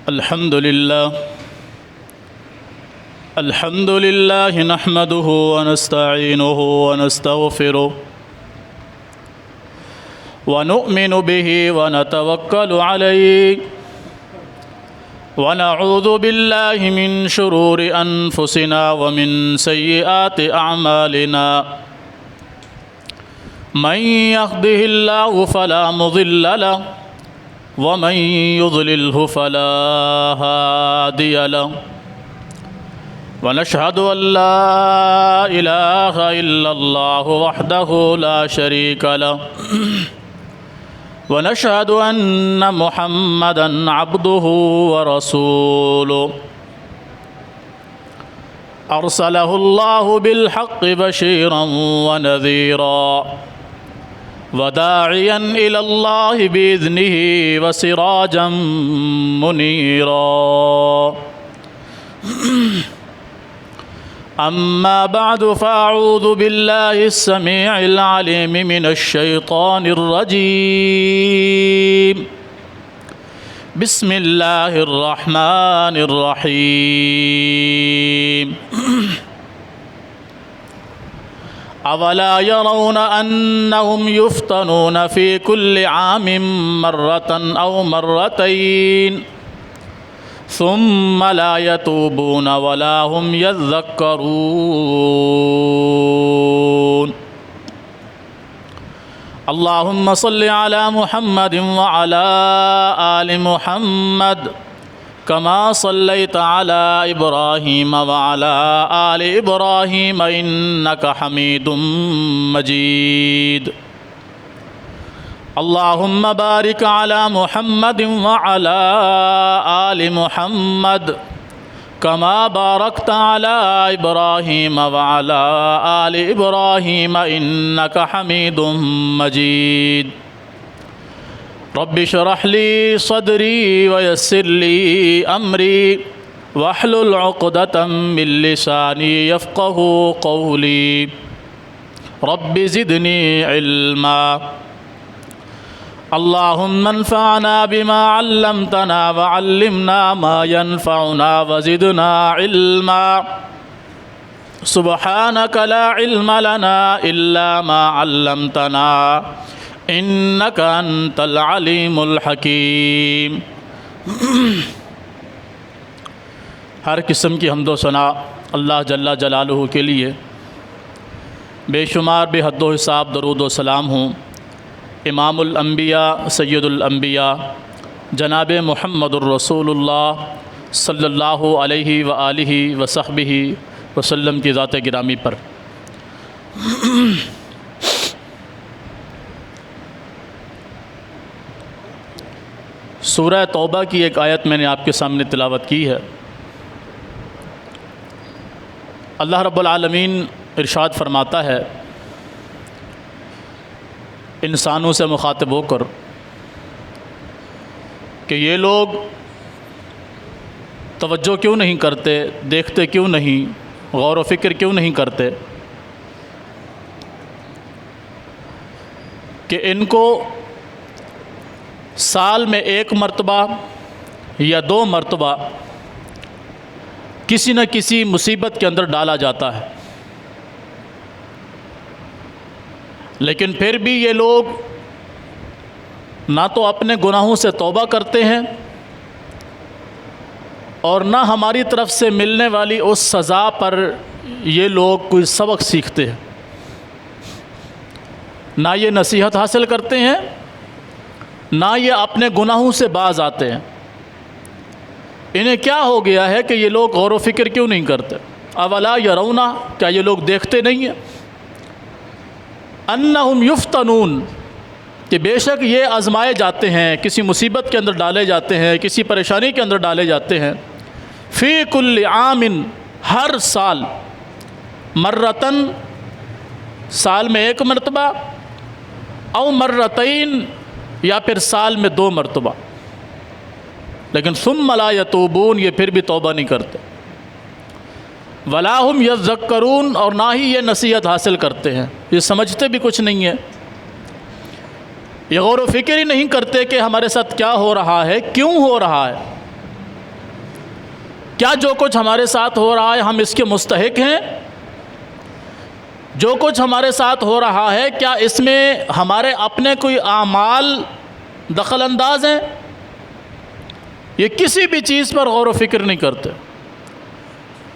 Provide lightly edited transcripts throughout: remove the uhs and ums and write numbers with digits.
الحمد لله نحمده ونستعينه ونستغفره ونؤمن به ونتوكل عليه ونعوذ بالله من شرور أنفسنا ومن سيئات أعمالنا من يهده الله فلا مضل له ومن يضلله فلا هادي له ونشهد أن لا إله إلا الله وحده لا شريك له ونشهد أن محمدًا عبده ورسوله أرسله الله بالحق بشيرًا ونذيرًا وداعيًا إلى الله بإذنه وسراجًا منيرًا أما بعد فأعوذ بالله السميع العليم من الشيطان الرجيم بسم الله الرحمن الرحيم أولا يرون أنهم يفتنون في كل عام مرة أو مرتين ثم لا يتوبون ولا هم يذكرون اللهم صل على محمد وعلى آل محمد كما صليت على إبراهيم وعلى آل إبراهيم إنك حميد مجيد اللهم بارك على محمد وعلى آل محمد كما باركت على إبراهيم وعلى آل إبراهيم إنك حميد مجيد رب اشرح لي صدري ويسر لي أمري واحلل عقدة من لساني يفقه قولي رب زدني علما اللهم انفعنا بما علمتنا وعلمنا ما ينفعنا وزدنا علما سبحانك لا علم لنا إلا ما علمتنا إنك أنت العليم الحكيم ہر قسم کی حمد و ثنا اللہ جل جلالہ کے لیے، بے شمار بے حد و حساب درود و سلام ہوں امام الانبیاء سید الانبیاء جناب محمد الرسول اللہ صلی اللہ علیہ وآلہ وصحبہ وسلم کی ذات گرامی پر۔ سورہ توبہ کی ایک آیت میں نے آپ کے سامنے تلاوت کی ہے۔ اللہ رب العالمین ارشاد فرماتا ہے انسانوں سے مخاطب ہو کر کہ یہ لوگ توجہ کیوں نہیں کرتے، دیکھتے کیوں نہیں، غور و فکر کیوں نہیں کرتے کہ ان کو سال میں ایک مرتبہ یا دو مرتبہ کسی نہ کسی مصیبت کے اندر ڈالا جاتا ہے، لیکن پھر بھی یہ لوگ نہ تو اپنے گناہوں سے توبہ کرتے ہیں اور نہ ہماری طرف سے ملنے والی اس سزا پر یہ لوگ کوئی سبق سیکھتے ہیں، نہ یہ نصیحت حاصل کرتے ہیں، نہ یہ اپنے گناہوں سے باز آتے ہیں۔ انہیں کیا ہو گیا ہے کہ یہ لوگ غور و فکر کیوں نہیں کرتے؟ اولا یرون، کیا یہ لوگ دیکھتے نہیں ہیں؟ انہم یفتنون، کہ بے شک یہ آزمائے جاتے ہیں، کسی مصیبت کے اندر ڈالے جاتے ہیں، کسی پریشانی کے اندر ڈالے جاتے ہیں، فی کل عام، ہر سال، مرتن، سال میں ایک مرتبہ، او مرتین، یا پھر سال میں دو مرتبہ، لیکن ثم لا یتوبون، یہ پھر بھی توبہ نہیں کرتے، ولا هم یذکرون، اور نہ ہی یہ نصیحت حاصل کرتے ہیں، یہ سمجھتے بھی کچھ نہیں ہے، یہ غور و فکر ہی نہیں کرتے کہ ہمارے ساتھ کیا ہو رہا ہے، کیوں ہو رہا ہے۔ کیا جو کچھ ہمارے ساتھ ہو رہا ہے ہم اس کے مستحق ہیں؟ جو کچھ ہمارے ساتھ ہو رہا ہے کیا اس میں ہمارے اپنے کوئی اعمال دخل انداز ہیں؟ یہ کسی بھی چیز پر غور و فکر نہیں کرتے،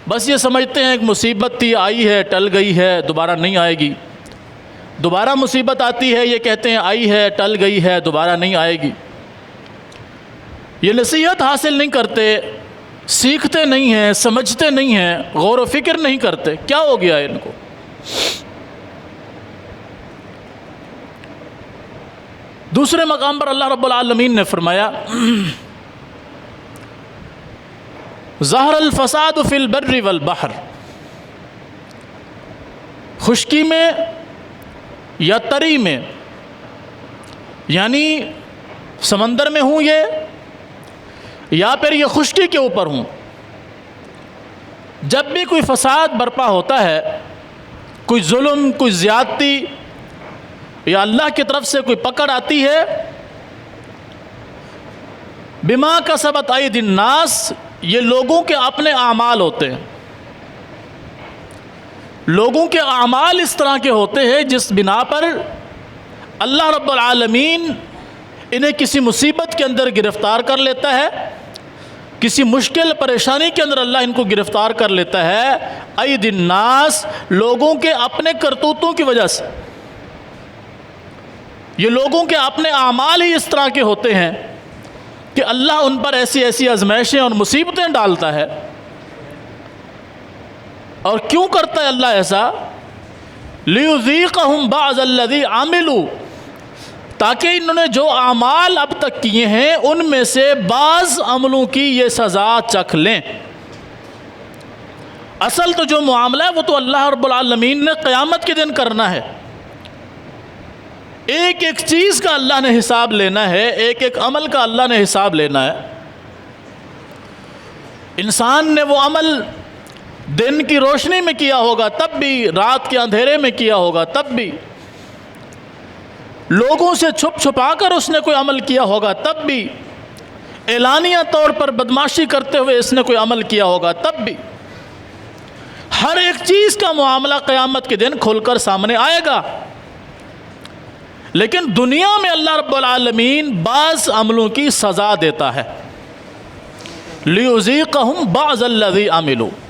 بس یہ سمجھتے ہیں ایک مصیبت تھی، آئی ہے، ٹل گئی ہے، دوبارہ نہیں آئے گی۔ دوبارہ مصیبت آتی ہے، یہ کہتے ہیں آئی ہے، ٹل گئی ہے، دوبارہ نہیں آئے گی۔ یہ نصیحت حاصل نہیں کرتے، سیکھتے نہیں ہیں، سمجھتے نہیں ہیں، غور و فکر نہیں کرتے۔ کیا ہو گیا ان کو؟ دوسرے مقام پر اللہ رب العالمین نے فرمایا ظہر الفساد فی البر والبحر، خشکی میں یا تری میں، یعنی سمندر میں ہوں یہ یا پھر یہ خشکی کے اوپر ہوں، جب بھی کوئی فساد برپا ہوتا ہے، کوئی ظلم، کوئی زیادتی یا اللہ کی طرف سے کوئی پکڑ آتی ہے، بما کسبت ایدی الناس، یہ لوگوں کے اپنے اعمال ہوتے ہیں۔ لوگوں کے اعمال اس طرح کے ہوتے ہیں جس بنا پر اللہ رب العالمین انہیں کسی مصیبت کے اندر گرفتار کر لیتا ہے، کسی مشکل پریشانی کے اندر اللہ ان کو گرفتار کر لیتا ہے۔ ایدی الناس، لوگوں کے اپنے کرتوتوں کی وجہ سے، یہ لوگوں کے اپنے اعمال ہی اس طرح کے ہوتے ہیں کہ اللہ ان پر ایسی ایسی آزمائشیں اور مصیبتیں ڈالتا ہے۔ اور کیوں کرتا ہے اللہ ایسا؟ لِيُذِيقَهُمْ بَعْضَ الَّذِي عَمِلُوا، تاکہ انہوں نے جو اعمال اب تک کیے ہیں ان میں سے بعض عملوں کی یہ سزا چکھ لیں۔ اصل تو جو معاملہ ہے وہ تو اللہ رب العالمین نے قیامت کے دن کرنا ہے، ایک ایک چیز کا اللہ نے حساب لینا ہے، ایک ایک عمل کا اللہ نے حساب لینا ہے۔ انسان نے وہ عمل دن کی روشنی میں کیا ہوگا تب بھی، رات کے اندھیرے میں کیا ہوگا تب بھی، لوگوں سے چھپ چھپا کر اس نے کوئی عمل کیا ہوگا تب بھی، اعلانیہ طور پر بدماشی کرتے ہوئے اس نے کوئی عمل کیا ہوگا تب بھی، ہر ایک چیز کا معاملہ قیامت کے دن کھل کر سامنے آئے گا۔ لیکن دنیا میں اللہ رب العالمین بعض عملوں کی سزا دیتا ہے، لِيُذِيقَهُمْ بَعْضَ الَّذِي عَمِلُوا،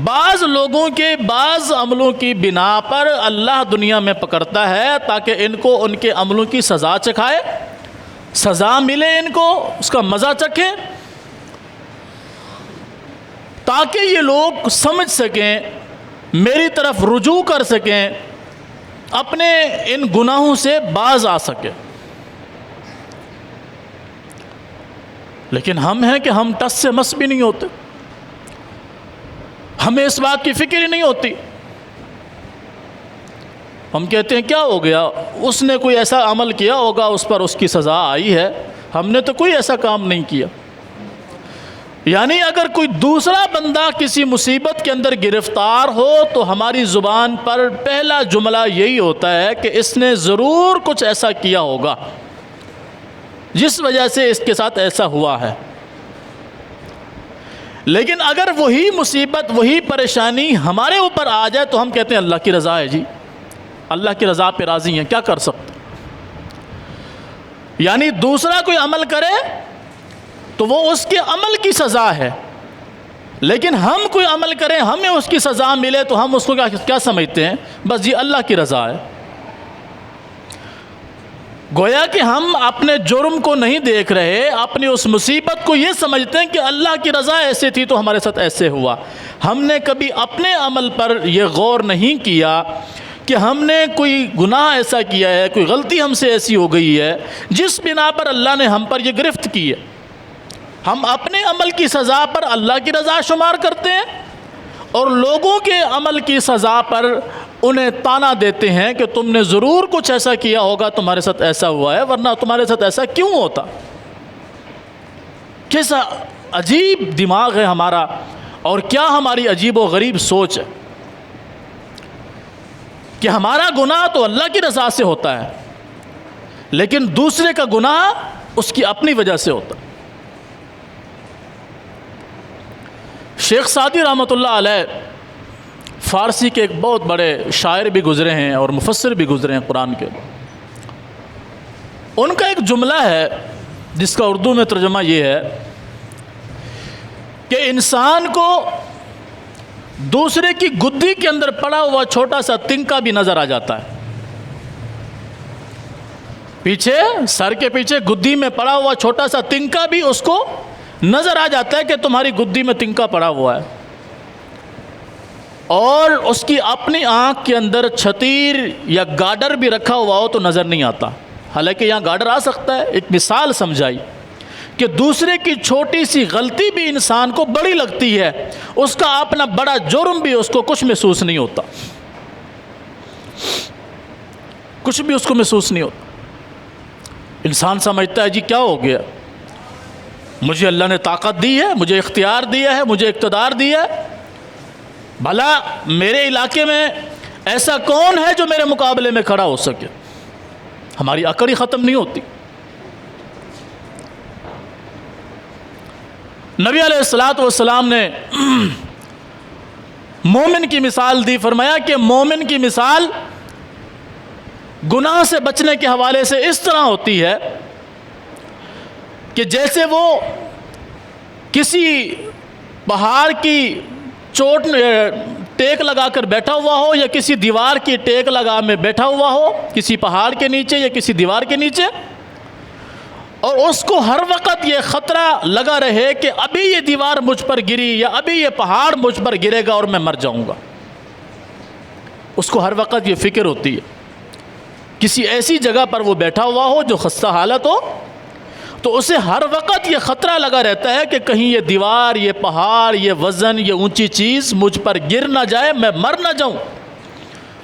بعض لوگوں کے بعض عملوں کی بنا پر اللہ دنیا میں پکڑتا ہے تاکہ ان کو ان کے عملوں کی سزا چکھائے، سزا ملے، ان کو اس کا مزہ چکھیں، تاکہ یہ لوگ سمجھ سکیں، میری طرف رجوع کر سکیں، اپنے ان گناہوں سے باز آ سکے۔ لیکن ہم ہیں کہ ہم ٹس سے مس بھی نہیں ہوتے، ہمیں اس بات کی فکر ہی نہیں ہوتی۔ ہم کہتے ہیں کیا ہو گیا، اس نے کوئی ایسا عمل کیا ہوگا، اس پر اس کی سزا آئی ہے، ہم نے تو کوئی ایسا کام نہیں کیا۔ یعنی اگر کوئی دوسرا بندہ کسی مصیبت کے اندر گرفتار ہو تو ہماری زبان پر پہلا جملہ یہی ہوتا ہے کہ اس نے ضرور کچھ ایسا کیا ہوگا جس وجہ سے اس کے ساتھ ایسا ہوا ہے۔ لیکن اگر وہی مصیبت، وہی پریشانی ہمارے اوپر آ جائے تو ہم کہتے ہیں اللہ کی رضا ہے جی، اللہ کی رضا پہ راضی ہیں، کیا کر سکتے۔ یعنی دوسرا کوئی عمل کرے تو وہ اس کے عمل کی سزا ہے، لیکن ہم کوئی عمل کریں، ہمیں اس کی سزا ملے تو ہم اس کو کیا سمجھتے ہیں؟ بس جی اللہ کی رضا ہے۔ گویا کہ ہم اپنے جرم کو نہیں دیکھ رہے، اپنی اس مصیبت کو یہ سمجھتے ہیں کہ اللہ کی رضا ایسے تھی تو ہمارے ساتھ ایسے ہوا۔ ہم نے کبھی اپنے عمل پر یہ غور نہیں کیا کہ ہم نے کوئی گناہ ایسا کیا ہے، کوئی غلطی ہم سے ایسی ہو گئی ہے جس بنا پر اللہ نے ہم پر یہ گرفت کی ہے۔ ہم اپنے عمل کی سزا پر اللہ کی رضا شمار کرتے ہیں اور لوگوں کے عمل کی سزا پر انہیں تانا دیتے ہیں کہ تم نے ضرور کچھ ایسا کیا ہوگا، تمہارے ساتھ ایسا ہوا ہے، ورنہ تمہارے ساتھ ایسا کیوں ہوتا۔ کیسا عجیب دماغ ہے ہمارا، اور کیا ہماری عجیب و غریب سوچ ہے کہ ہمارا گناہ تو اللہ کی رضا سے ہوتا ہے، لیکن دوسرے کا گناہ اس کی اپنی وجہ سے ہوتا ہے۔ شیخ سعدی رحمۃ اللہ علیہ فارسی کے ایک بہت بڑے شاعر بھی گزرے ہیں اور مفسر بھی گزرے ہیں قرآن کے. ان کا ایک جملہ ہے جس کا اردو میں ترجمہ یہ ہے کہ انسان کو دوسرے کی گدی کے اندر پڑا ہوا چھوٹا سا تنکا بھی نظر آ جاتا ہے. پیچھے سر کے پیچھے گدی میں پڑا ہوا چھوٹا سا تنکا بھی اس کو نظر آ جاتا ہے کہ تمہاری گدی میں تنکا پڑا ہوا ہے. اور اس کی اپنی آنکھ کے اندر چھتیر یا گارڈر بھی رکھا ہوا ہو تو نظر نہیں آتا. حالانکہ یہاں گارڈر آ سکتا ہے. ایک مثال سمجھائی کہ دوسرے کی چھوٹی سی غلطی بھی انسان کو بڑی لگتی ہے, اس کا اپنا بڑا جرم بھی اس کو کچھ محسوس نہیں ہوتا, کچھ بھی اس کو محسوس نہیں ہوتا. انسان سمجھتا ہے جی کیا ہو گیا, مجھے اللہ نے طاقت دی ہے, مجھے اختیار دیا ہے, مجھے اقتدار دیا ہے, بھلا میرے علاقے میں ایسا کون ہے جو میرے مقابلے میں کھڑا ہو سکے. ہماری عقل ہی ختم نہیں ہوتی. نبی علیہ الصلوۃ والسلام نے مومن کی مثال دی, فرمایا کہ مومن کی مثال گناہ سے بچنے کے حوالے سے اس طرح ہوتی ہے کہ جیسے وہ کسی پہاڑ کی چوٹ ٹیک لگا کر بیٹھا ہوا ہو یا کسی دیوار کی ٹیک لگا میں بیٹھا ہوا ہو, کسی پہاڑ کے نیچے یا کسی دیوار کے نیچے, اور اس کو ہر وقت یہ خطرہ لگا رہے کہ ابھی یہ دیوار مجھ پر گری یا ابھی یہ پہاڑ مجھ پر گرے گا اور میں مر جاؤں گا. اس کو ہر وقت یہ فکر ہوتی ہے. کسی ایسی جگہ پر وہ بیٹھا ہوا ہو جو خستہ حالت ہو تو اسے ہر وقت یہ خطرہ لگا رہتا ہے کہ کہیں یہ دیوار, یہ پہاڑ, یہ وزن, یہ اونچی چیز مجھ پر گر نہ جائے, میں مر نہ جاؤں.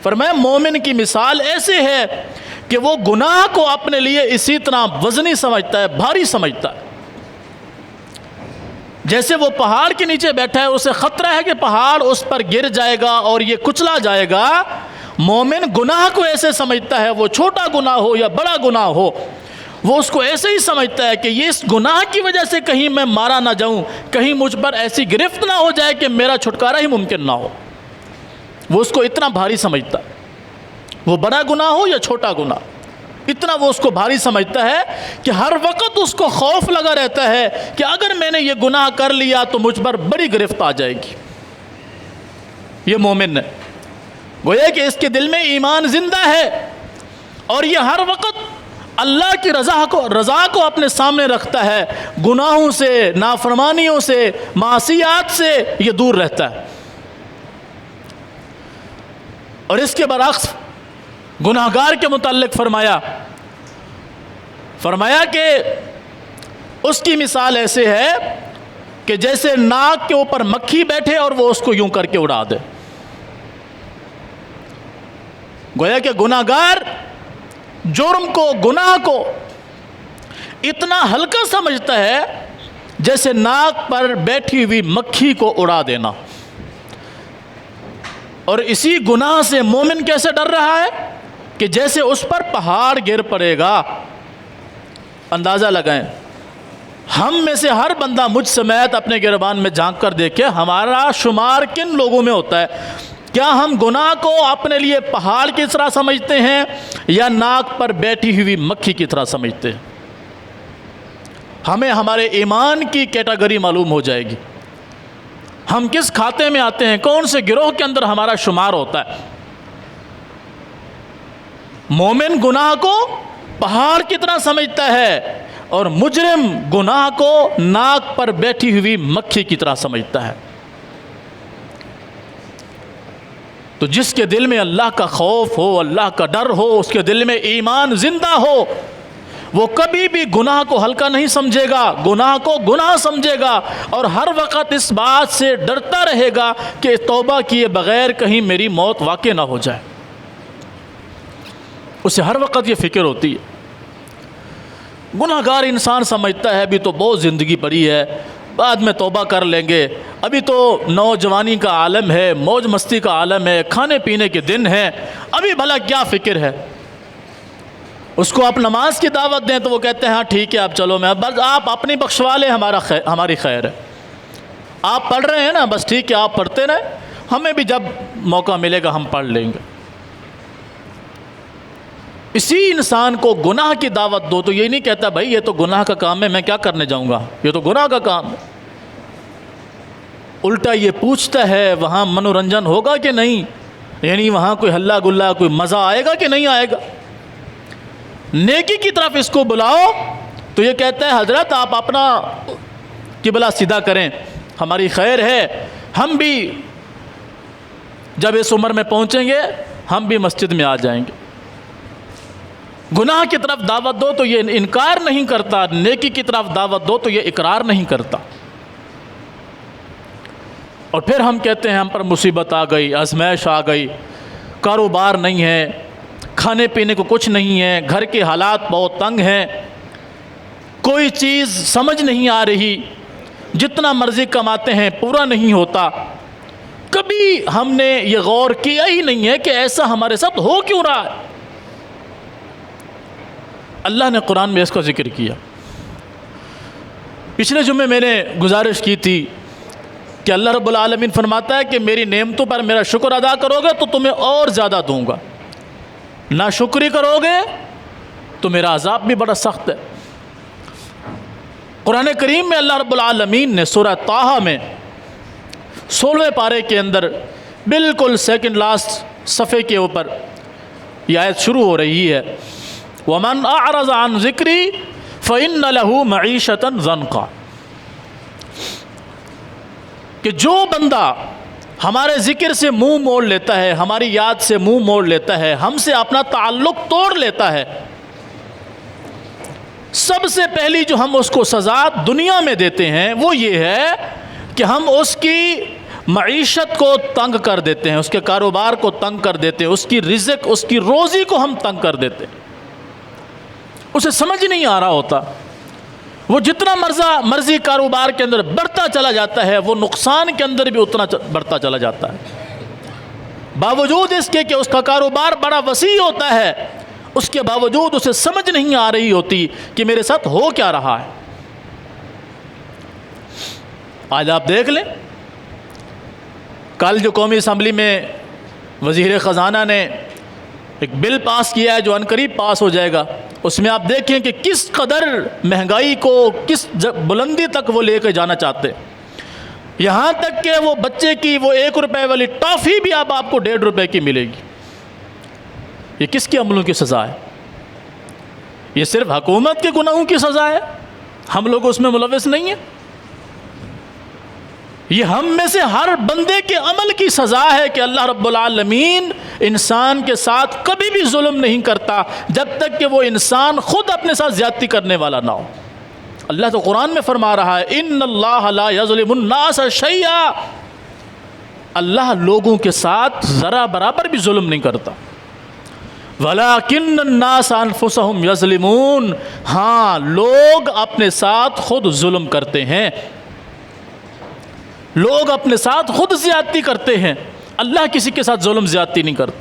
فرمایا مومن کی مثال ایسے ہے کہ وہ گناہ کو اپنے لیے اسی طرح وزنی سمجھتا ہے, بھاری سمجھتا ہے. جیسے وہ پہاڑ کے نیچے بیٹھا ہے, اسے خطرہ ہے کہ پہاڑ اس پر گر جائے گا اور یہ کچلا جائے گا. مومن گناہ کو ایسے سمجھتا ہے, وہ چھوٹا گناہ ہو یا بڑا گناہ ہو, وہ اس کو ایسے ہی سمجھتا ہے کہ یہ اس گناہ کی وجہ سے کہیں میں مارا نہ جاؤں, کہیں مجھ پر ایسی گرفت نہ ہو جائے کہ میرا چھٹکارا ہی ممکن نہ ہو. وہ اس کو اتنا بھاری سمجھتا ہے, وہ بڑا گناہ ہو یا چھوٹا گناہ, اتنا وہ اس کو بھاری سمجھتا ہے کہ ہر وقت اس کو خوف لگا رہتا ہے کہ اگر میں نے یہ گناہ کر لیا تو مجھ پر بڑی گرفت آ جائے گی. یہ مومن ہے, گویا کہ اس کے دل میں ایمان زندہ ہے اور یہ ہر وقت اللہ کی رضا کو اپنے سامنے رکھتا ہے. گناہوں سے, نافرمانیوں سے, معصیات سے یہ دور رہتا ہے. اور اس کے برعکس گناہگار کے متعلق فرمایا کہ اس کی مثال ایسے ہے کہ جیسے ناک کے اوپر مکھی بیٹھے اور وہ اس کو یوں کر کے اڑا دے. گویا کہ گناہگار جرم کو, گناہ کو اتنا ہلکا سمجھتا ہے جیسے ناک پر بیٹھی ہوئی مکھی کو اڑا دینا. اور اسی گناہ سے مومن کیسے ڈر رہا ہے کہ جیسے اس پر پہاڑ گر پڑے گا. اندازہ لگائیں, ہم میں سے ہر بندہ مجھ سمیت اپنے گریبان میں جھانک کر دیکھے ہمارا شمار کن لوگوں میں ہوتا ہے. کیا ہم گناہ کو اپنے لیے پہاڑ کی طرح سمجھتے ہیں یا ناک پر بیٹھی ہوئی مکھی کی طرح سمجھتے ہیں؟ ہمیں ہمارے ایمان کی کیٹیگری معلوم ہو جائے گی. ہم کس کھاتے میں آتے ہیں, کون سے گروہ کے اندر ہمارا شمار ہوتا ہے. مومن گناہ کو پہاڑ کی طرح سمجھتا ہے اور مجرم گناہ کو ناک پر بیٹھی ہوئی مکھی کی طرح سمجھتا ہے. تو جس کے دل میں اللہ کا خوف ہو, اللہ کا ڈر ہو, اس کے دل میں ایمان زندہ ہو, وہ کبھی بھی گناہ کو ہلکا نہیں سمجھے گا, گناہ کو گناہ سمجھے گا اور ہر وقت اس بات سے ڈرتا رہے گا کہ توبہ کیے بغیر کہیں میری موت واقع نہ ہو جائے. اسے ہر وقت یہ فکر ہوتی ہے. گناہگار انسان سمجھتا ہے ابھی تو بہت زندگی پڑی ہے, بعد میں توبہ کر لیں گے, ابھی تو نوجوانی کا عالم ہے, موج مستی کا عالم ہے, کھانے پینے کے دن ہیں, ابھی بھلا کیا فکر ہے. اس کو آپ نماز کی دعوت دیں تو وہ کہتے ہیں ہاں ٹھیک ہے آپ چلو, میں بس آپ اپنی بخشوا لیں, ہماری خیر ہے. آپ پڑھ رہے ہیں نا، بس ٹھیک ہے آپ پڑھتے رہیں، ہمیں بھی جب موقع ملے گا ہم پڑھ لیں گے۔ اسی انسان کو گناہ کی دعوت دو تو یہ نہیں کہتا بھائی یہ تو گناہ کا کام ہے، میں کیا کرنے جاؤں گا، یہ تو گناہ کا کام ہے۔ الٹا یہ پوچھتا ہے وہاں منورنجن ہوگا کہ نہیں، یعنی وہاں کوئی ہلا گلا، کوئی مزہ آئے گا کہ نہیں آئے گا۔ نیکی کی طرف اس کو بلاؤ تو یہ کہتا ہے حضرت آپ اپنا قبلہ سیدھا کریں، ہماری خیر ہے، ہم بھی جب اس عمر میں پہنچیں گے ہم بھی مسجد میں آ جائیں گے۔ گناہ کی طرف دعوت دو تو یہ انکار نہیں کرتا، نیکی کی طرف دعوت دو تو یہ اقرار نہیں کرتا۔ اور پھر ہم کہتے ہیں ہم پر مصیبت آ گئی، آزمائش آ گئی، کاروبار نہیں ہے، کھانے پینے کو کچھ نہیں ہے، گھر کے حالات بہت تنگ ہیں، کوئی چیز سمجھ نہیں آ رہی، جتنا مرضی کماتے ہیں پورا نہیں ہوتا۔ کبھی ہم نے یہ غور کیا ہی نہیں ہے کہ ایسا ہمارے ساتھ ہو کیوں رہا ہے۔ اللہ نے قرآن میں اس کا ذکر کیا۔ پچھلے جمعے میں نے گزارش کی تھی کہ اللہ رب العالمین فرماتا ہے کہ میری نعمتوں پر میرا شکر ادا کرو گے تو تمہیں اور زیادہ دوں گا، ناشکری کرو گے تو میرا عذاب بھی بڑا سخت ہے۔ قرآن کریم میں اللہ رب العالمین نے سورہ طٰہٰ میں 16ویں پارے کے اندر بالکل سیکنڈ لاسٹ صفحے کے اوپر یہ آیت شروع ہو رہی ہے، وَمَنْ أَعْرَضَ عَنْ ذِكْرِي فَإِنَّ لَهُ مَعِيشَةً ضَنْكًا، کہ جو بندہ ہمارے ذکر سے منہ موڑ لیتا ہے، ہماری یاد سے منہ موڑ لیتا ہے، ہم سے اپنا تعلق توڑ لیتا ہے، سب سے پہلی جو ہم اس کو سزا دنیا میں دیتے ہیں وہ یہ ہے کہ ہم اس کی معیشت کو تنگ کر دیتے ہیں، اس کے کاروبار کو تنگ کر دیتے ہیں، اس کی رزق، اس کی روزی کو ہم تنگ کر دیتے ہیں۔ اسے سمجھ نہیں آ رہا ہوتا، وہ جتنا مرضی کاروبار کے اندر بڑھتا چلا جاتا ہے وہ نقصان کے اندر بھی اتنا بڑھتا چلا جاتا ہے۔ باوجود اس کے کہ اس کا کاروبار بڑا وسیع ہوتا ہے، اس کے باوجود اسے سمجھ نہیں آ رہی ہوتی کہ میرے ساتھ ہو کیا رہا ہے۔ آج آپ دیکھ لیں، کل جو قومی اسمبلی میں وزیر خزانہ نے ایک بل پاس کیا ہے جو عنقریب پاس ہو جائے گا، اس میں آپ دیکھیں کہ کس قدر مہنگائی کو کس بلندی تک وہ لے کے جانا چاہتے، یہاں تک کہ وہ بچے کی وہ 1 روپے والی ٹافی بھی اب آپ کو 1.5 روپے کی ملے گی۔ یہ کس کے عملوں کی سزا ہے؟ یہ صرف حکومت کے گناہوں کی سزا ہے، ہم لوگ اس میں ملوث نہیں ہیں۔ یہ ہم میں سے ہر بندے کے عمل کی سزا ہے کہ اللہ رب العالمین انسان کے ساتھ کبھی بھی ظلم نہیں کرتا جب تک کہ وہ انسان خود اپنے ساتھ زیادتی کرنے والا نہ ہو۔ اللہ تو قرآن میں فرما رہا ہے ان اللہ لا یظلم الناس شیئا، اللہ لوگوں کے ساتھ ذرا برابر بھی ظلم نہیں کرتا۔ وَلَكِنَّ النَّاسَ أَنفُسَهُمْ يَظْلِمُونَ، ہاں لوگ اپنے ساتھ خود ظلم کرتے ہیں، لوگ اپنے ساتھ خود زیادتی کرتے ہیں، اللہ کسی کے ساتھ ظلم زیادتی نہیں کرتا۔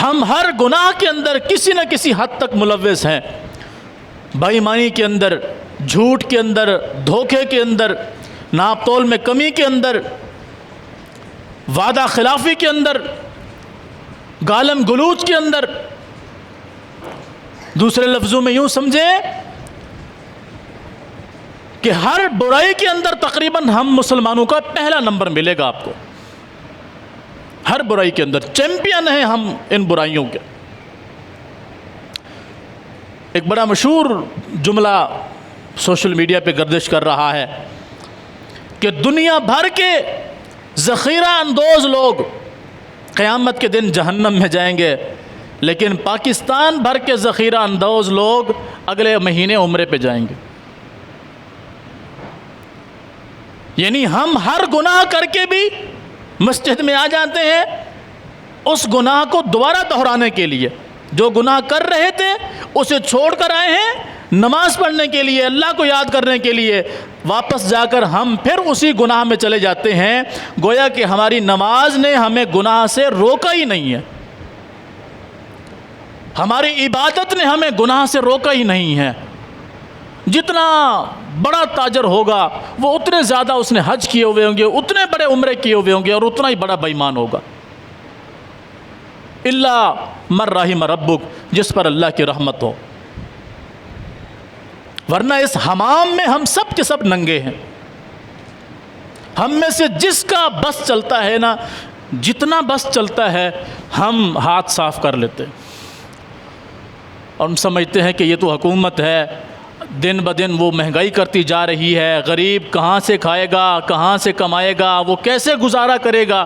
ہم ہر گناہ کے اندر کسی نہ کسی حد تک ملوث ہیں، بے ایمانی کے اندر، جھوٹ کے اندر، دھوکے کے اندر، ناپ تول میں کمی کے اندر، وعدہ خلافی کے اندر، گالم گلوچ کے اندر۔ دوسرے لفظوں میں یوں سمجھیں کہ ہر برائی کے اندر تقریباً ہم مسلمانوں کا پہلا نمبر ملے گا آپ کو، ہر برائی کے اندر چیمپئن ہیں ہم ان برائیوں کے۔ ایک بڑا مشہور جملہ سوشل میڈیا پہ گردش کر رہا ہے کہ دنیا بھر کے ذخیرہ اندوز لوگ قیامت کے دن جہنم میں جائیں گے، لیکن پاکستان بھر کے ذخیرہ اندوز لوگ اگلے مہینے عمرے پہ جائیں گے۔ یعنی ہم ہر گناہ کر کے بھی مسجد میں آ جاتے ہیں اس گناہ کو دوبارہ دہرانے کے لیے، جو گناہ کر رہے تھے اسے چھوڑ کر آئے ہیں نماز پڑھنے کے لیے، اللہ کو یاد کرنے کے لیے، واپس جا کر ہم پھر اسی گناہ میں چلے جاتے ہیں، گویا کہ ہماری نماز نے ہمیں گناہ سے روکا ہی نہیں ہے، ہماری عبادت نے ہمیں گناہ سے روکا ہی نہیں ہے۔ جتنا بڑا تاجر ہوگا وہ اتنے زیادہ اس نے حج کیے ہوئے ہوں گے، اتنے بڑے عمرے کیے ہوئے ہوں گے، اور اتنا ہی بڑا بے ایمان ہوگا، الا من رحم ربک، جس پر اللہ کی رحمت ہو، ورنہ اس حمام میں ہم سب کے سب ننگے ہیں۔ ہم میں سے جس کا بس چلتا ہے نا، جتنا بس چلتا ہے ہم ہاتھ صاف کر لیتے ہیں، اور ہم سمجھتے ہیں کہ یہ تو حکومت ہے، دن بدن وہ مہنگائی کرتی جا رہی ہے، غریب کہاں سے کھائے گا، کہاں سے کمائے گا، وہ کیسے گزارا کرے گا۔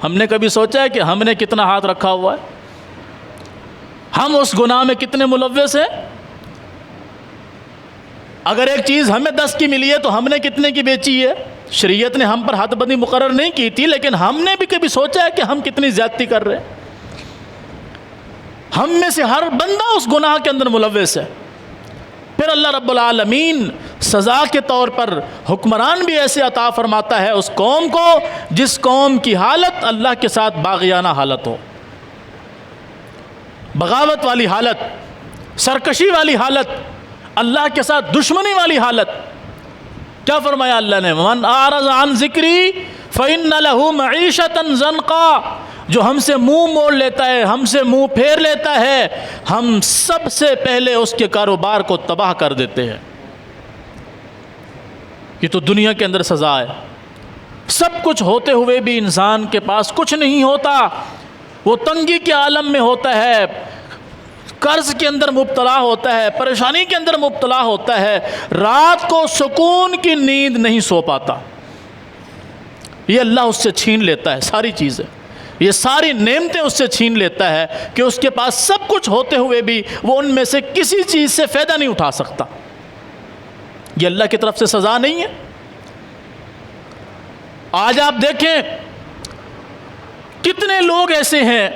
ہم نے کبھی سوچا ہے کہ ہم نے کتنا ہاتھ رکھا ہوا ہے، ہم اس گناہ میں کتنے ملوث ہیں؟ اگر ایک چیز ہمیں 10 کی ملی ہے تو ہم نے کتنے کی بیچی ہے؟ شریعت نے ہم پر حد بندی مقرر نہیں کی تھی، لیکن ہم نے بھی کبھی سوچا ہے کہ ہم کتنی زیادتی کر رہے ہیں؟ ہم میں سے ہر بندہ اس گناہ کے اندر ملوث ہے۔ پھر اللہ رب العالمین سزا کے طور پر حکمران بھی ایسے عطا فرماتا ہے اس قوم کو جس قوم کی حالت اللہ کے ساتھ باغیانہ حالت ہو، بغاوت والی حالت، سرکشی والی حالت، اللہ کے ساتھ دشمنی والی حالت۔ کیا فرمایا اللہ نے؟ من اعرض عن ذکری فإن له معیشة ضنقا، جو ہم سے منہ موڑ لیتا ہے، ہم سے منہ پھیر لیتا ہے، ہم سب سے پہلے اس کے کاروبار کو تباہ کر دیتے ہیں۔ یہ تو دنیا کے اندر سزا ہے۔ سب کچھ ہوتے ہوئے بھی انسان کے پاس کچھ نہیں ہوتا، وہ تنگی کے عالم میں ہوتا ہے، قرض کے اندر مبتلا ہوتا ہے، پریشانی کے اندر مبتلا ہوتا ہے، رات کو سکون کی نیند نہیں سو پاتا۔ یہ اللہ اس سے چھین لیتا ہے ساری چیزیں، یہ ساری نعمتیں اس سے چھین لیتا ہے کہ اس کے پاس سب کچھ ہوتے ہوئے بھی وہ ان میں سے کسی چیز سے فائدہ نہیں اٹھا سکتا۔ یہ اللہ کی طرف سے سزا نہیں ہے؟ آج آپ دیکھیں کتنے لوگ ایسے ہیں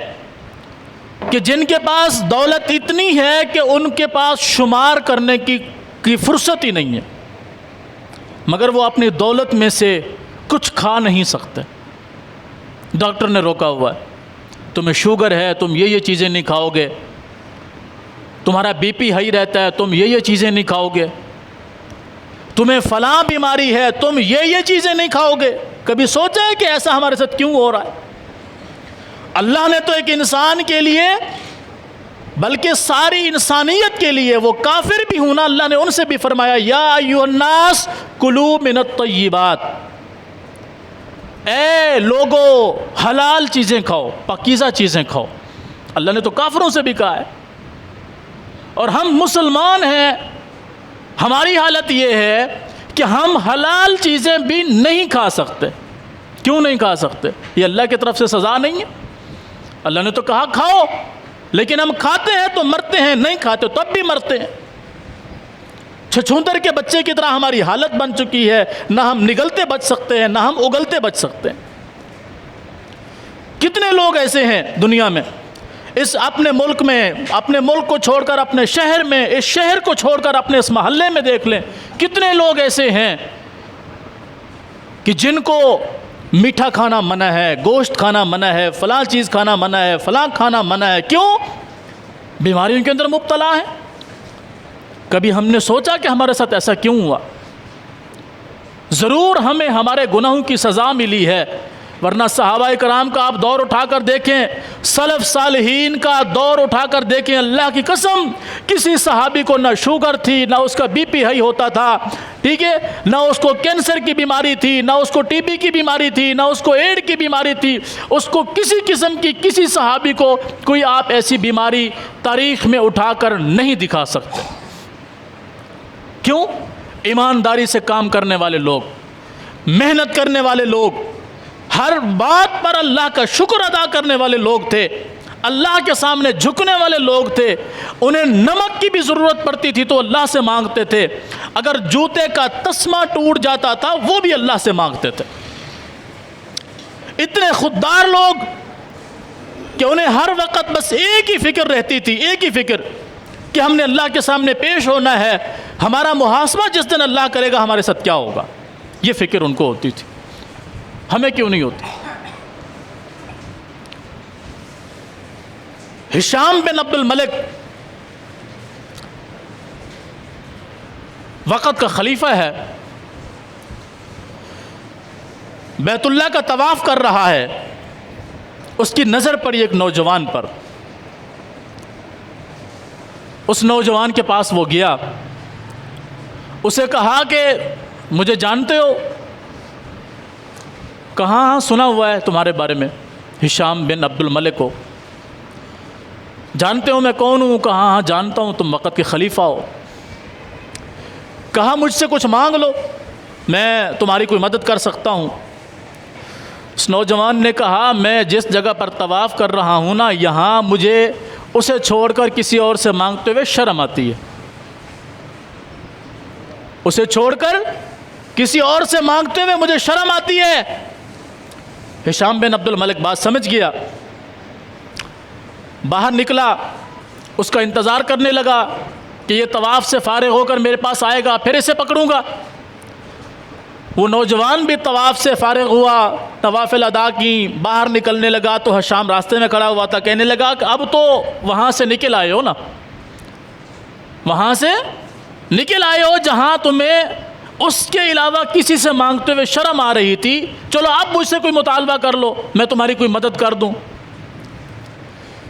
کہ جن کے پاس دولت اتنی ہے کہ ان کے پاس شمار کرنے کی فرصت ہی نہیں ہے، مگر وہ اپنی دولت میں سے کچھ کھا نہیں سکتے۔ ڈاکٹر نے روکا ہوا ہے، تمہیں شوگر ہے، تم یہ چیزیں نہیں کھاؤ گے، تمہارا بی پی ہائی رہتا ہے، تم یہ چیزیں نہیں کھاؤ گے، تمہیں فلاں بیماری ہے، تم یہ چیزیں نہیں کھاؤ گے۔ کبھی سوچا ہے کہ ایسا ہمارے ساتھ کیوں ہو رہا ہے؟ اللہ نے تو ایک انسان کے لیے بلکہ ساری انسانیت کے لیے، وہ کافر بھی ہوں نا، اللہ نے ان سے بھی فرمایا یا ایھا الناس کلوا من الطیبات، اے لوگو حلال چیزیں کھاؤ، پاکیزہ چیزیں کھاؤ۔ اللہ نے تو کافروں سے بھی کہا ہے، اور ہم مسلمان ہیں، ہماری حالت یہ ہے کہ ہم حلال چیزیں بھی نہیں کھا سکتے۔ کیوں نہیں کھا سکتے؟ یہ اللہ کی طرف سے سزا نہیں ہے؟ اللہ نے تو کہا کھاؤ، لیکن ہم کھاتے ہیں تو مرتے ہیں، نہیں کھاتے تو اب بھی مرتے ہیں۔ چھچھوندر کے بچے کی طرح ہماری حالت بن چکی ہے، نہ ہم نگلتے بچ سکتے ہیں، نہ ہم اگلتے بچ سکتے ہیں۔ کتنے لوگ ایسے ہیں دنیا میں، اس اپنے ملک میں، اپنے ملک کو چھوڑ کر اپنے شہر میں، اس شہر کو چھوڑ کر اپنے اس محلے میں دیکھ لیں، کتنے لوگ ایسے ہیں کہ جن کو میٹھا کھانا منع ہے، گوشت کھانا منع ہے، فلاں چیز کھانا منع ہے، فلاں کھانا منع ہے۔ کیوں؟ بیماریوں کے اندر مبتلا ہے۔ کبھی ہم نے سوچا کہ ہمارے ساتھ ایسا کیوں ہوا؟ ضرور ہمیں ہمارے گناہوں کی سزا ملی ہے، ورنہ صحابہ کرام کا آپ دور اٹھا کر دیکھیں، سلف صالحین کا دور اٹھا کر دیکھیں، اللہ کی قسم کسی صحابی کو نہ شوگر تھی، نہ اس کا بی پی ہائی ہوتا تھا، ٹھیک ہے، نہ اس کو کینسر کی بیماری تھی، نہ اس کو ٹی بی کی بیماری تھی، نہ اس کو ایڈ کی بیماری تھی، اس کو کسی قسم کی، کسی صحابی کو کوئی آپ ایسی بیماری تاریخ میں اٹھا کر نہیں دکھا سکتے۔ کیوں؟ ایمانداری سے کام کرنے والے لوگ، محنت کرنے والے لوگ، ہر بات پر اللہ کا شکر ادا کرنے والے لوگ تھے، اللہ کے سامنے جھکنے والے لوگ تھے۔ انہیں نمک کی بھی ضرورت پڑتی تھی تو اللہ سے مانگتے تھے، اگر جوتے کا تسمہ ٹوٹ جاتا تھا وہ بھی اللہ سے مانگتے تھے۔ اتنے خوددار لوگ کہ انہیں ہر وقت بس ایک ہی فکر رہتی تھی، ایک ہی فکر کہ ہم نے اللہ کے سامنے پیش ہونا ہے، ہمارا محاسبہ جس دن اللہ کرے گا ہمارے ساتھ کیا ہوگا، یہ فکر ان کو ہوتی تھی۔ ہمیں کیوں نہیں ہوتی؟ ہشام بن عبد الملک وقت کا خلیفہ ہے، بیت اللہ کا طواف کر رہا ہے، اس کی نظر پڑی ایک نوجوان پر. اس نوجوان کے پاس وہ گیا، اسے کہا کہ مجھے جانتے ہو؟ کہا ہاں سنا ہوا ہے تمہارے بارے میں، ہشام بن عبد الملک کو جانتے ہو میں کون ہوں؟ کہا ہاں جانتا ہوں، تم وقت کے خلیفہ ہو. کہا مجھ سے کچھ مانگ لو، میں تمہاری کوئی مدد کر سکتا ہوں. اس نوجوان نے کہا میں جس جگہ پر طواف کر رہا ہوں نا، یہاں مجھے اسے چھوڑ کر کسی اور سے مانگتے ہوئے شرم آتی ہے. اسے چھوڑ کر کسی اور سے مانگتے ہوئے مجھے شرم آتی ہے. ہشام بن عبد الملک بات سمجھ گیا، باہر نکلا، اس کا انتظار کرنے لگا کہ یہ طواف سے فارغ ہو کر میرے پاس آئے گا، پھر اسے پکڑوں گا. وہ نوجوان بھی طواف سے فارغ ہوا، نوافل ادا کی، باہر نکلنے لگا تو ہشام راستے میں کھڑا ہوا تھا. کہنے لگا کہ اب تو وہاں سے نکل آئے ہو نا، وہاں سے نکل آئے ہو جہاں تمہیں اس کے علاوہ کسی سے مانگتے ہوئے شرم آ رہی تھی، چلو اب مجھ سے کوئی مطالبہ کر لو، میں تمہاری کوئی مدد کر دوں.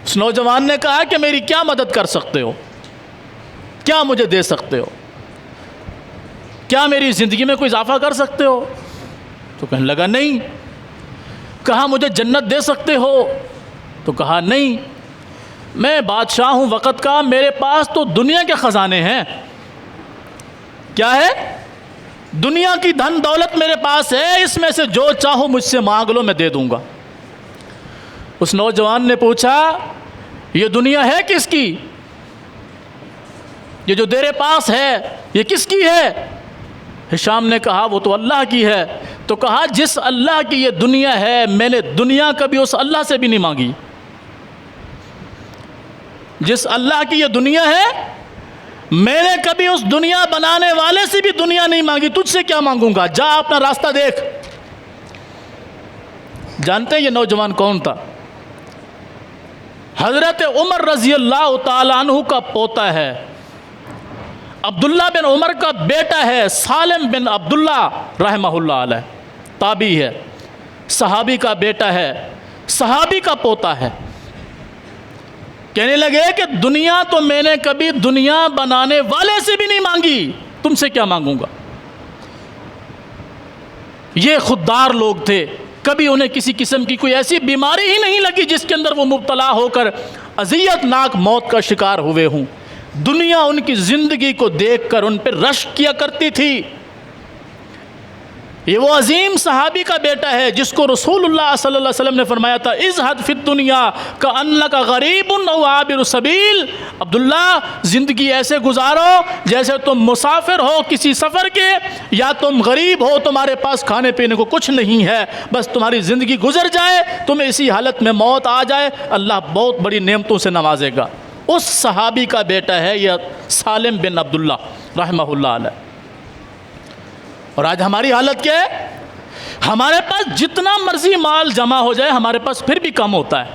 اس نوجوان نے کہا کہ میری کیا مدد کر سکتے ہو؟ کیا مجھے دے سکتے ہو؟ کیا میری زندگی میں کوئی اضافہ کر سکتے ہو؟ تو کہنے لگا نہیں. کہا مجھے جنت دے سکتے ہو؟ تو کہا نہیں، میں بادشاہ ہوں وقت کا، میرے پاس تو دنیا کے خزانے ہیں. کیا ہے؟ دنیا کی دھن دولت میرے پاس ہے، اس میں سے جو چاہو مجھ سے مانگ لو، میں دے دوں گا. اس نوجوان نے پوچھا یہ دنیا ہے کس کی؟ یہ جو تیرے پاس ہے یہ کس کی ہے؟ ہشام نے کہا وہ تو اللہ کی ہے. تو کہا جس اللہ کی یہ دنیا ہے، میں نے دنیا کبھی اس اللہ سے بھی نہیں مانگی. جس اللہ کی یہ دنیا ہے، میں نے کبھی اس دنیا بنانے والے سے بھی دنیا نہیں مانگی، تجھ سے کیا مانگوں گا، جا اپنا راستہ دیکھ. جانتے ہیں یہ نوجوان کون تھا؟ حضرت عمر رضی اللہ تعالیٰ عنہ کا پوتا ہے، عبداللہ بن عمر کا بیٹا ہے، سالم بن عبداللہ رحمہ اللہ علیہ، تابعی ہے، صحابی کا بیٹا ہے، صحابی کا پوتا ہے. کہنے لگے کہ دنیا تو میں نے کبھی دنیا بنانے والے سے بھی نہیں مانگی، تم سے کیا مانگوں گا. یہ خوددار لوگ تھے، کبھی انہیں کسی قسم کی کوئی ایسی بیماری ہی نہیں لگی جس کے اندر وہ مبتلا ہو کر اذیت ناک موت کا شکار ہوئے ہوں. دنیا ان کی زندگی کو دیکھ کر ان پہ رشک کیا کرتی تھی. یہ وہ عظیم صحابی کا بیٹا ہے جس کو رسول اللہ صلی اللہ علیہ وسلم نے فرمایا تھا اذھب فی الدنیا کأنک غریب او عابر سبیل. عبداللہ زندگی ایسے گزارو جیسے تم مسافر ہو کسی سفر کے، یا تم غریب ہو، تمہارے پاس کھانے پینے کو کچھ نہیں ہے، بس تمہاری زندگی گزر جائے، تمہیں اسی حالت میں موت آ جائے، اللہ بہت بڑی نعمتوں سے نوازے گا. اس صحابی کا بیٹا ہے یہ سالم بن عبداللہ رحمہ اللہ علیہ. اور آج ہماری حالت کیا ہے؟ ہمارے پاس جتنا مرضی مال جمع ہو جائے ہمارے پاس پھر بھی کم ہوتا ہے.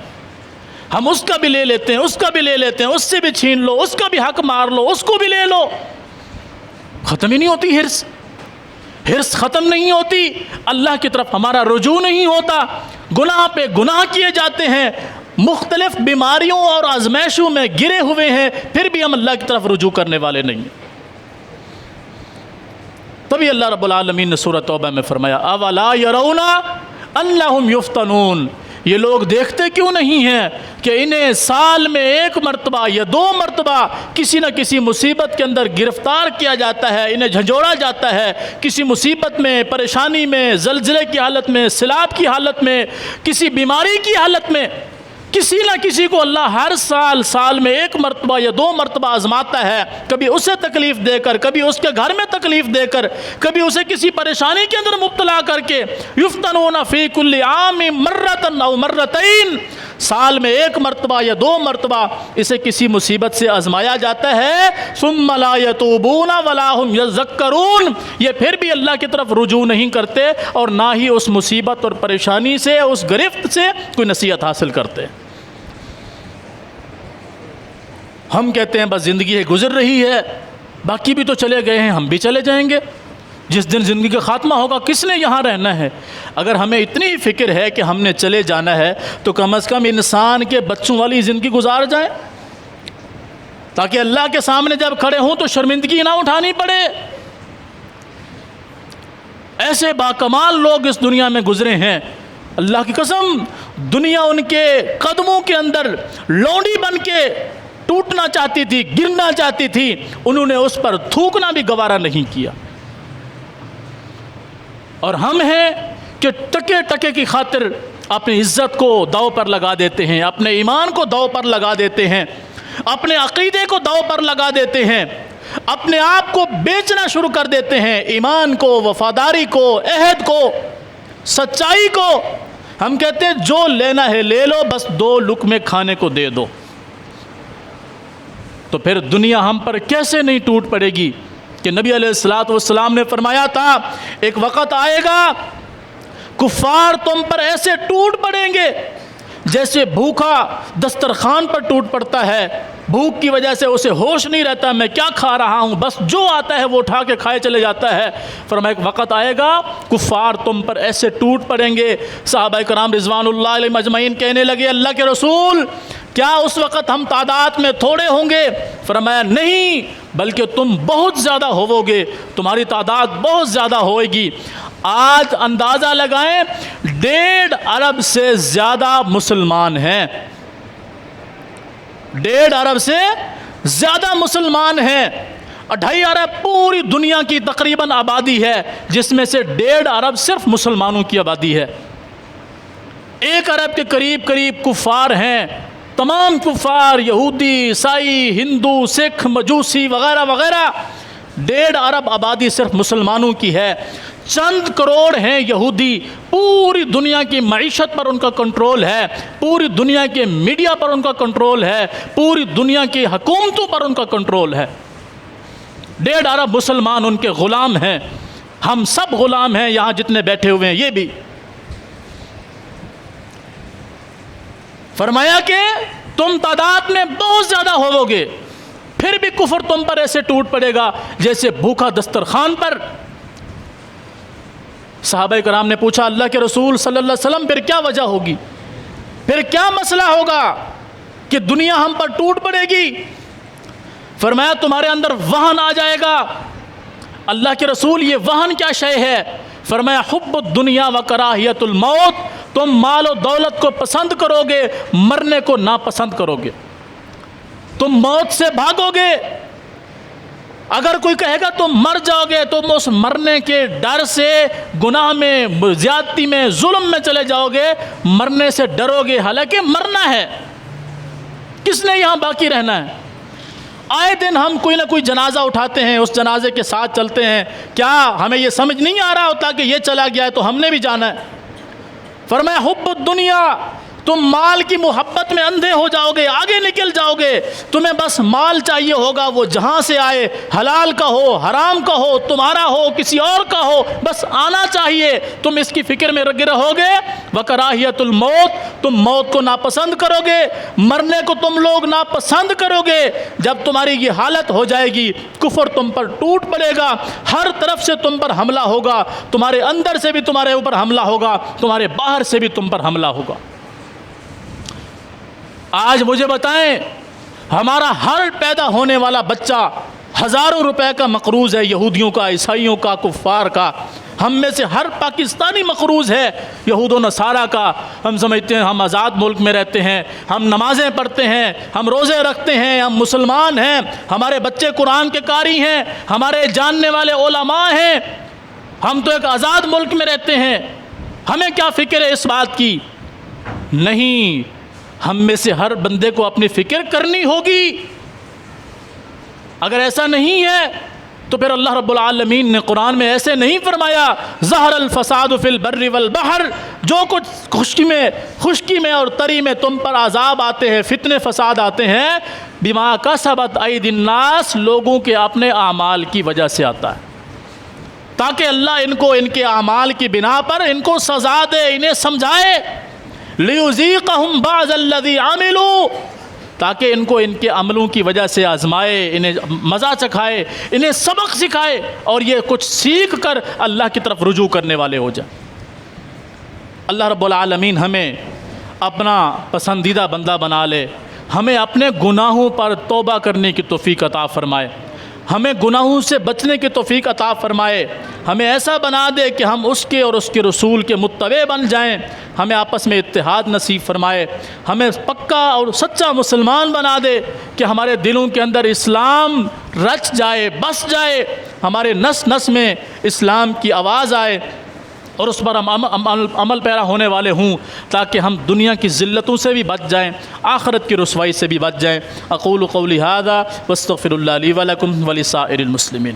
ہم اس کا بھی لے لیتے ہیں، اس کا بھی لے لیتے ہیں، اس سے بھی چھین لو، اس کا بھی حق مار لو، اس کو بھی لے لو. ختم ہی نہیں ہوتی ہرس ختم نہیں ہوتی. اللہ کی طرف ہمارا رجوع نہیں ہوتا، گناہ پہ گناہ کیے جاتے ہیں، مختلف بیماریوں اور آزمائشوں میں گرے ہوئے ہیں، پھر بھی ہم اللہ کی طرف رجوع کرنے والے نہیں ہیں. تبھی اللہ رب العالمین نے سورۃ توبہ میں فرمایا اولا یرون انہم یفتنون. یہ لوگ دیکھتے کیوں نہیں ہیں کہ انہیں سال میں ایک مرتبہ یا دو مرتبہ کسی نہ کسی مصیبت کے اندر گرفتار کیا جاتا ہے، انہیں جھنجھوڑا جاتا ہے، کسی مصیبت میں، پریشانی میں، زلزلے کی حالت میں، سیلاب کی حالت میں، کسی بیماری کی حالت میں. کسی نہ کسی کو اللہ ہر سال میں ایک مرتبہ یا دو مرتبہ آزماتا ہے، کبھی اسے تکلیف دے کر، کبھی اس کے گھر میں تکلیف دے کر، کبھی اسے کسی پریشانی کے اندر مبتلا کر کے. یفتنون فی کل عام مرۃ او مرتین، سال میں ایک مرتبہ یا دو مرتبہ اسے کسی مصیبت سے آزمایا جاتا ہے. ثم لا یتوبون ولا هم یذکرون، یہ پھر بھی اللہ کی طرف رجوع نہیں کرتے اور نہ ہی اس مصیبت اور پریشانی سے، اس گرفت سے کوئی نصیحت حاصل کرتے. ہم کہتے ہیں بس زندگی گزر رہی ہے، باقی بھی تو چلے گئے ہیں، ہم بھی چلے جائیں گے، جس دن زندگی کا خاتمہ ہوگا کس نے یہاں رہنا ہے؟ اگر ہمیں اتنی فکر ہے کہ ہم نے چلے جانا ہے تو کم از کم انسان کے بچوں والی زندگی گزار جائیں، تاکہ اللہ کے سامنے جب کھڑے ہوں تو شرمندگی نہ اٹھانی پڑے۔ ایسے باکمال لوگ اس دنیا میں گزرے ہیں، اللہ کی قسم دنیا ان کے قدموں کے اندر لونڈی بن کے ٹوٹنا چاہتی تھی، گرنا چاہتی تھی، انہوں نے اس پر تھوکنا بھی گوارا نہیں کیا۔ اور ہم ہیں کہ ٹکے ٹکے کی خاطر اپنی عزت کو داؤ پر لگا دیتے ہیں، اپنے ایمان کو داؤ پر لگا دیتے ہیں، اپنے عقیدے کو داؤ پر لگا دیتے ہیں، اپنے آپ کو بیچنا شروع کر دیتے ہیں، ایمان کو، وفاداری کو، عہد کو، سچائی کو۔ ہم کہتے ہیں جو لینا ہے لے لو، بس 2 لقمے کھانے کو دے دو۔ تو پھر دنیا ہم پر کیسے نہیں ٹوٹ پڑے گی کہ نبی علیہ السلام نے فرمایا تھا ایک وقت آئے گا کفار تم پر ایسے ٹوٹ پڑیں گے جیسے بھوکا دسترخوان پر ٹوٹ پڑتا ہے، بھوک کی وجہ سے اسے ہوش نہیں رہتا میں کیا کھا رہا ہوں، بس جو آتا ہے وہ اٹھا کے کھائے چلے جاتا ہے۔ فرمایا ایک وقت آئے گا کفار تم پر ایسے ٹوٹ پڑیں گے۔ صحابہ کرام رضوان اللہ علیہم اجمعین کہنے لگے اللہ کے رسول کیا اس وقت ہم تعداد میں تھوڑے ہوں گے؟ فرمایا نہیں، بلکہ تم بہت زیادہ ہوو گے، تمہاری تعداد بہت زیادہ ہوئے گی۔ آج اندازہ لگائیں 1.5 ارب سے زیادہ مسلمان ہیں، 1.5 ارب سے زیادہ مسلمان ہیں، 2.5 ارب پوری دنیا کی تقریباً آبادی ہے، جس میں سے 1.5 ارب صرف مسلمانوں کی آبادی ہے۔ 1 ارب کے قریب کفار ہیں، تمام کفار یہودی، عیسائی، ہندو، سکھ، مجوسی وغیرہ وغیرہ۔ 1.5 ارب آبادی صرف مسلمانوں کی ہے، چند کروڑ ہیں یہودی، پوری دنیا کی معیشت پر ان کا کنٹرول ہے، پوری دنیا کے میڈیا پر ان کا کنٹرول ہے، پوری دنیا کی حکومتوں پر ان کا کنٹرول ہے۔ 1.5 ارب مسلمان ان کے غلام ہیں، ہم سب غلام ہیں یہاں جتنے بیٹھے ہوئے ہیں، یہ بھی۔ فرمایا کہ تم تعداد میں بہت زیادہ ہوو گے، پھر بھی کفر تم پر ایسے ٹوٹ پڑے گا جیسے بھوکا دسترخوان پر۔ صحابہ کرام نے پوچھا اللہ کے رسول صلی اللہ علیہ وسلم پھر کیا وجہ ہوگی، پھر کیا مسئلہ ہوگا کہ دنیا ہم پر ٹوٹ پڑے گی؟ فرمایا تمہارے اندر وہن آ جائے گا۔ اللہ کے رسول یہ وہن کیا شے ہے؟ فرمایا حب الدنیا و کراہیت الموت، تم مال و دولت کو پسند کرو گے، مرنے کو ناپسند کرو گے، تم موت سے بھاگو گے۔ اگر کوئی کہے گا تم مر جاؤ گے تو تم اس مرنے کے ڈر سے گناہ میں، زیادتی میں، ظلم میں چلے جاؤ گے، مرنے سے ڈرو گے، حالانکہ مرنا ہے، کس نے یہاں باقی رہنا ہے؟ آئے دن ہم کوئی نہ کوئی جنازہ اٹھاتے ہیں، اس جنازے کے ساتھ چلتے ہیں، کیا ہمیں یہ سمجھ نہیں آ رہا ہوتا کہ یہ چلا گیا ہے تو ہم نے بھی جانا ہے؟ فرمایا حب الدنیا، تم مال کی محبت میں اندھے ہو جاؤ گے، آگے نکل جاؤ گے، تمہیں بس مال چاہیے ہوگا، وہ جہاں سے آئے، حلال کا ہو، حرام کا ہو، تمہارا ہو، کسی اور کا ہو، بس آنا چاہیے، تم اس کی فکر میں لگے رہو گے۔ وکراہیت الموت، تم موت کو ناپسند کرو گے، مرنے کو تم لوگ ناپسند کرو گے۔ جب تمہاری یہ حالت ہو جائے گی کفر تم پر ٹوٹ پڑے گا، ہر طرف سے تم پر حملہ ہوگا، تمہارے اندر سے بھی تمہارے اوپر حملہ ہوگا، تمہارے باہر سے بھی تم پر حملہ ہوگا۔ آج مجھے بتائیں ہمارا ہر پیدا ہونے والا بچہ ہزاروں روپے کا مقروض ہے، یہودیوں کا، عیسائیوں کا، کفار کا، ہم میں سے ہر پاکستانی مقروض ہے یہود و نصارہ کا۔ ہم سمجھتے ہیں ہم آزاد ملک میں رہتے ہیں، ہم نمازیں پڑھتے ہیں، ہم روزے رکھتے ہیں، ہم مسلمان ہیں، ہمارے بچے قرآن کے قاری ہیں، ہمارے جاننے والے علماء ہیں، ہم تو ایک آزاد ملک میں رہتے ہیں، ہمیں کیا فکر ہے اس بات کی؟ نہیں، ہم میں سے ہر بندے کو اپنی فکر کرنی ہوگی۔ اگر ایسا نہیں ہے تو پھر اللہ رب العالمین نے قرآن میں ایسے نہیں فرمایا ظہر الفساد فی البر والبحر، جو کچھ خشکی میں اور تری میں تم پر عذاب آتے ہیں، فتنے فساد آتے ہیں، بما کسبت ایدی الناس، لوگوں کے اپنے اعمال کی وجہ سے آتا ہے، تاکہ اللہ ان کو ان کے اعمال کی بنا پر ان کو سزا دے، انہیں سمجھائے۔ لِيُذِيقَهُمْ بَعْضَ الَّذِي عَمِلُوا، تاکہ ان کو ان کے عملوں کی وجہ سے آزمائے، انہیں مزہ چکھائے، انہیں سبق سکھائے اور یہ کچھ سیکھ کر اللہ کی طرف رجوع کرنے والے ہو جائیں۔ اللہ رب العالمین ہمیں اپنا پسندیدہ بندہ بنا لے، ہمیں اپنے گناہوں پر توبہ کرنے کی توفیق عطا فرمائے، ہمیں گناہوں سے بچنے کی توفیق عطا فرمائے، ہمیں ایسا بنا دے کہ ہم اس کے اور اس کے رسول کے متبع بن جائیں، ہمیں آپس میں اتحاد نصیب فرمائے، ہمیں پکا اور سچا مسلمان بنا دے کہ ہمارے دلوں کے اندر اسلام رچ جائے، بس جائے، ہمارے نس نس میں اسلام کی آواز آئے اور اس پر ہم عمل پیرا ہونے والے ہوں، تاکہ ہم دنیا کی ذلتوں سے بھی بچ جائیں، آخرت کی رسوائی سے بھی بچ جائیں۔ اقول قولی ھذا واستغفر اللہ لی ولکم ولسائر المسلمین۔